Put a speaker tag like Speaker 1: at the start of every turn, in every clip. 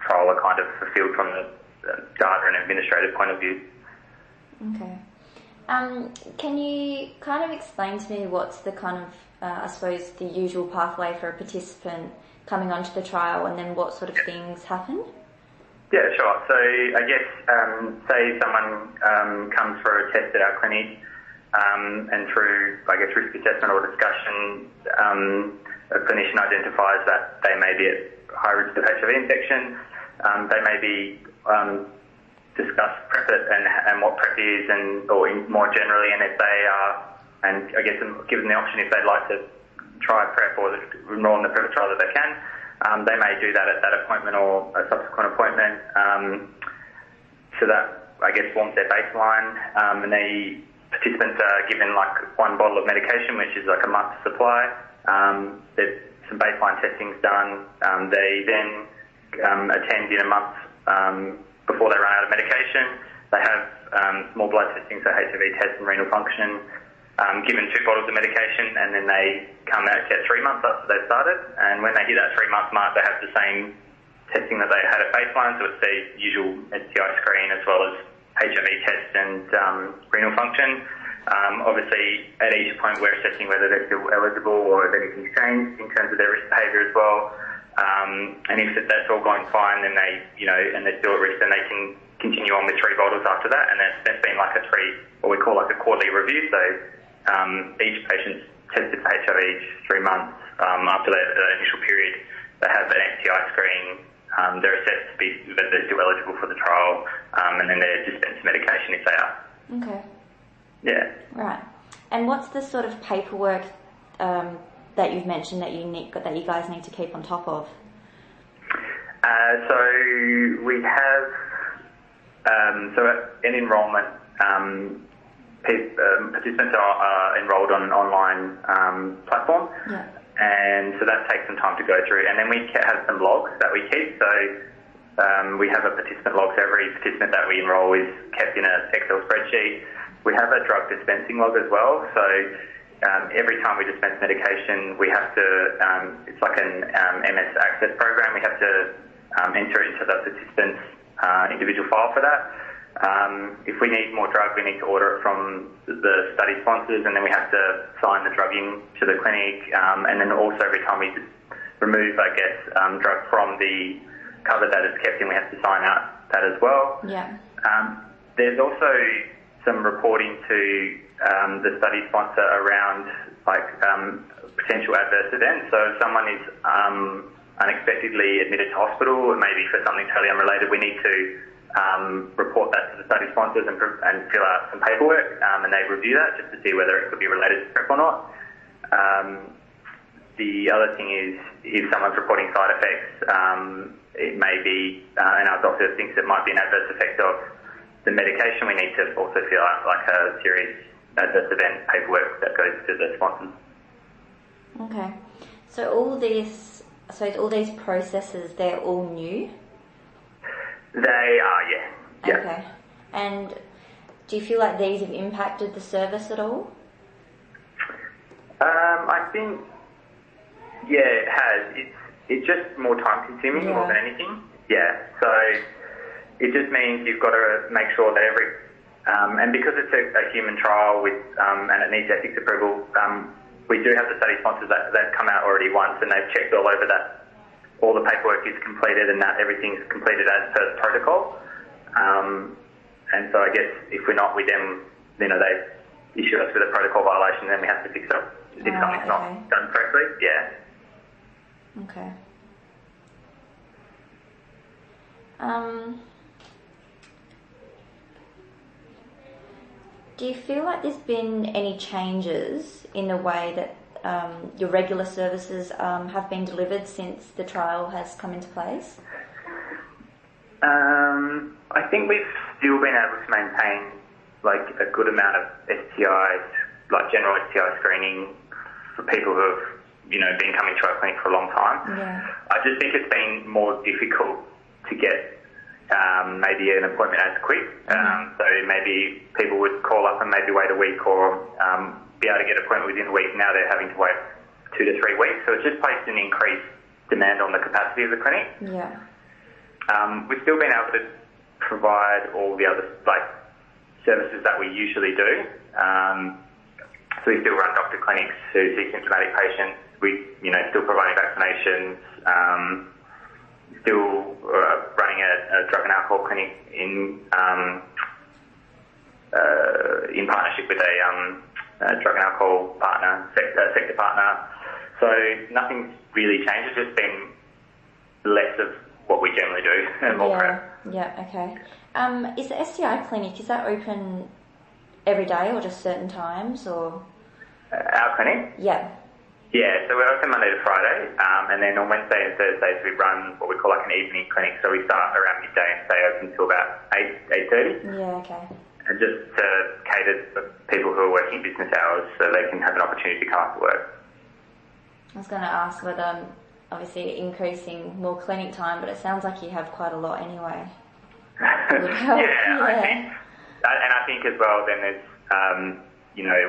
Speaker 1: trial are kind of fulfilled from the data and administrative point of view.
Speaker 2: Okay. Can you kind of explain to me what's the kind of, I suppose, the usual pathway for a participant coming onto the trial, and then what sort of things happen?
Speaker 1: Yeah, sure. So I guess, say someone comes for a test at our clinic, and through, I guess, risk assessment or discussion, a clinician identifies that they may be at high risk of HIV infection. They may be discuss PrEP and what PrEP is, or more generally, and if they are, and I guess given the option if they'd like to try PrEP or enroll in the PrEP trial that they can, they may do that at that appointment or a subsequent appointment. So that, I guess, forms their baseline, and the participants are given like one bottle of medication, which is like a month's supply. There's some baseline testings done. They then attend in a month before they run out of medication. They have small blood testing, so HIV test and renal function, given 2 bottles of medication, and then they come out at 3 months after they've started. And when they hit that 3-month mark, they have the same testing that they had at baseline, so it's the usual STI screen as well as HIV test and renal function. Obviously, at each point, we're assessing whether they're still eligible or if anything's changed in terms of their risk behaviour as well. And if that's all going fine, then they, and they're still at risk, then they can continue on with 3 bottles after that. And that's been like what we call like a quarterly review. So each patient's tested for HIV each 3 months. After that initial period, they have an STI screen. They're assessed to be whether they're still eligible for the trial, and then they're dispensed medication if they are.
Speaker 2: Okay.
Speaker 1: Yeah.
Speaker 2: Right. And what's the sort of paperwork that you've mentioned that you guys need to keep on top of?
Speaker 1: So we have in enrolment, participants are enrolled on an online platform.
Speaker 2: Yeah.
Speaker 1: And so that takes some time to go through. And then we have some logs that we keep. So we have a participant log. So every participant that we enroll is kept in an Excel spreadsheet. We have a drug dispensing log as well. So every time we dispense medication, we have to, it's like an MS Access program. We have to enter into the participant's individual file for that. If we need more drug, we need to order it from the study sponsors, and then we have to sign the drug in to the clinic. And then also every time we remove, I guess, drug from the cover that it's kept in, we have to sign out that as well.
Speaker 2: Yeah.
Speaker 1: There's also some reporting to the study sponsor around potential adverse events. So if someone is unexpectedly admitted to hospital, maybe for something totally unrelated, we need to report that to the study sponsors and fill out some paperwork, and they review that just to see whether it could be related to PrEP or not. The other thing is if someone's reporting side effects, it may be, and our doctor thinks it might be an adverse effect of the medication, we need to also fill out like a serious adverse event paperwork that goes to the sponsors.
Speaker 2: Okay. So all these processes, they're all new?
Speaker 1: They are, yeah. Yeah.
Speaker 2: Okay. And do you feel like these have impacted the service at all?
Speaker 1: I think, yeah, it has. It's just more time consuming more than anything. Yeah. So it just means you've got to make sure that and because it's a human trial with, and it needs ethics approval, we do have the study sponsors that they've come out already once and they've checked all over that all the paperwork is completed and that everything's completed as per protocol. And so I guess if we're not, we then, they issue us with a protocol violation, then we have to fix it if something's not done correctly. Yeah.
Speaker 2: Okay. Do you feel like there's been any changes in the way that your regular services have been delivered since the trial has come into place?
Speaker 1: I think we've still been able to maintain like a good amount of STIs, like general STI screening for people who have, been coming to our clinic for a long time.
Speaker 2: Yeah.
Speaker 1: I just think it's been more difficult to get maybe an appointment as quick. So maybe people would call up and maybe wait a week or be able to get an appointment within a week. Now they're having to wait 2 to 3 weeks. So it's just placed an increased demand on the capacity of the clinic.
Speaker 2: Yeah.
Speaker 1: We've still been able to provide all the other services that we usually do. So we still run doctor clinics who see symptomatic patients. We, still providing vaccinations. Still running a drug and alcohol clinic in partnership with a drug and alcohol sector partner. So nothing's really changed. It's just been less of what we generally do and more prep.
Speaker 2: Yeah, okay. Is the STI clinic, is that open every day or just certain times, or?
Speaker 1: Our clinic?
Speaker 2: Yeah.
Speaker 1: Yeah, so we're open Monday to Friday, and then on Wednesday and Thursdays we run what we call an evening clinic. So we start around midday and stay open until about 8:30.
Speaker 2: Yeah, okay.
Speaker 1: And just to cater for people who are working business hours so they can have an opportunity to come after work.
Speaker 2: I was going to ask whether, obviously, increasing more clinic time, but it sounds like you have quite a lot anyway. It would help.
Speaker 1: I think as well then there's,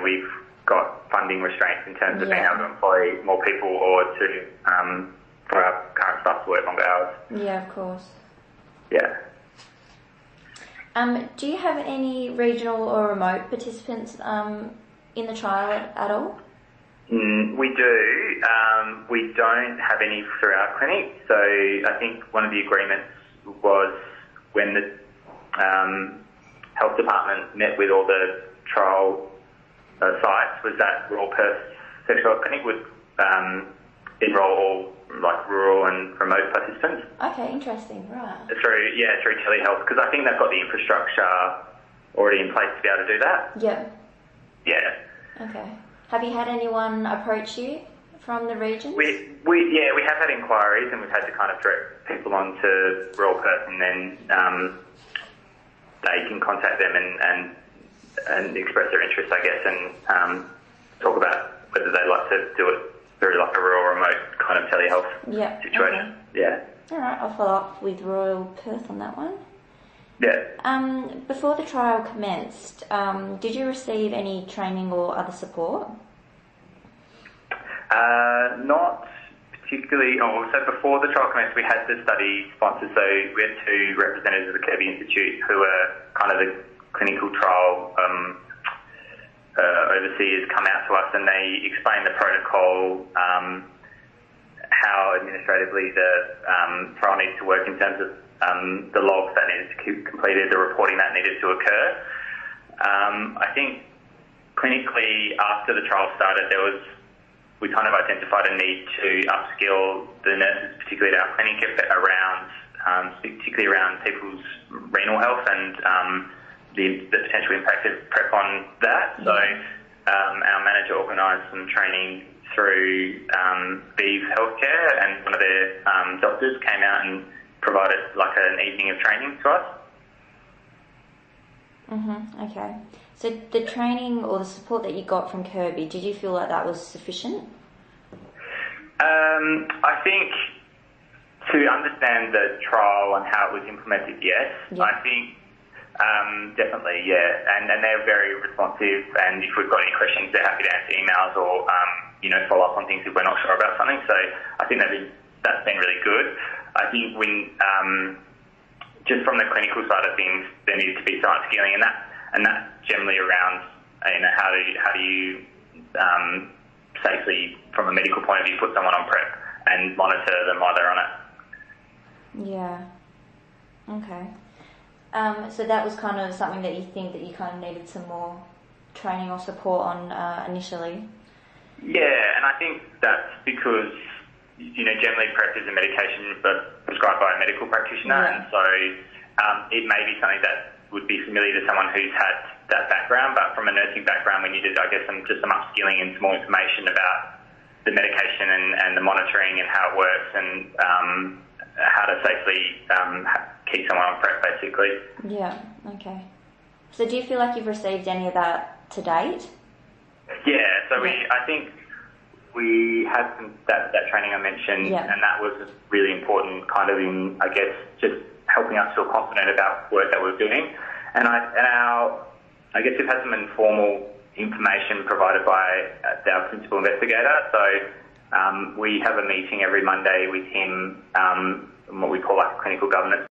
Speaker 1: we've got funding restraints in terms of being able to employ more people or to, for our current staff to work longer hours.
Speaker 2: Yeah, of course.
Speaker 1: Yeah.
Speaker 2: Do you have any regional or remote participants in the trial at all?
Speaker 1: We do. We don't have any through our clinic. So I think one of the agreements was when the health department met with all the trial sites was that Royal Perth Sexual Health Clinic would enrol all rural and remote participants.
Speaker 2: Okay, interesting, right.
Speaker 1: Through telehealth, because I think they've got the infrastructure already in place to be able to do that.
Speaker 2: Yeah.
Speaker 1: Yeah.
Speaker 2: Okay. Have you had anyone approach you from the regions?
Speaker 1: We have had inquiries and we've had to kind of direct people on to Royal Perth and then they can contact them and express their interest, I guess, and talk about whether they'd like to do it through like a rural remote kind of telehealth situation. Okay. Yeah.
Speaker 2: All right, I'll follow up with Royal Perth on that one.
Speaker 1: Yeah.
Speaker 2: Before the trial commenced, did you receive any training or other support?
Speaker 1: Not particularly. So before the trial commenced, we had the study sponsors. So we had two representatives of the Kirby Institute who were kind of the clinical trial overseers come out to us, and they explained the protocol, how administratively the trial needs to work in terms of the logs that needed to be completed, the reporting that needed to occur. I think clinically, after the trial started, we kind of identified a need to upskill the nurses, particularly at our clinic, particularly around people's renal health and the potential impact of PrEP on that. So our manager organised some training through Vive Healthcare, and one of their doctors came out and provided like an evening of training to us.
Speaker 2: Okay. So the training or the support that you got from Kirby, did you feel like that was sufficient?
Speaker 1: I think to understand the trial and how it was implemented, yes. Yeah. I think definitely, yeah. And they're very responsive, and if we've got any questions, they're happy to answer emails or follow up on things if we're not sure about something. So I think that's been really good. I think when just from the clinical side of things, there needs to be some upskilling, and that's generally around how do you safely, from a medical point of view, put someone on PrEP and monitor them while they're on it.
Speaker 2: Yeah. Okay. So that was kind of something that you think that you kind of needed some more training or support on initially?
Speaker 1: Yeah, and I think that's because generally PrEP is a medication prescribed by a medical practitioner, and so it may be something that would be familiar to someone who's had that background, but from a nursing background we needed, I guess, some upskilling and some more information about the medication and the monitoring and how it works and how to safely keep someone on PrEP, basically.
Speaker 2: Yeah, okay. So do you feel like you've received any of that to date?
Speaker 1: Yeah, so I think we had that training I mentioned, and that was really important kind of in, I guess, just helping us feel confident about work that we're doing. And I guess we've had some informal information provided by our principal investigator. So we have a meeting every Monday with him what we call like a clinical governance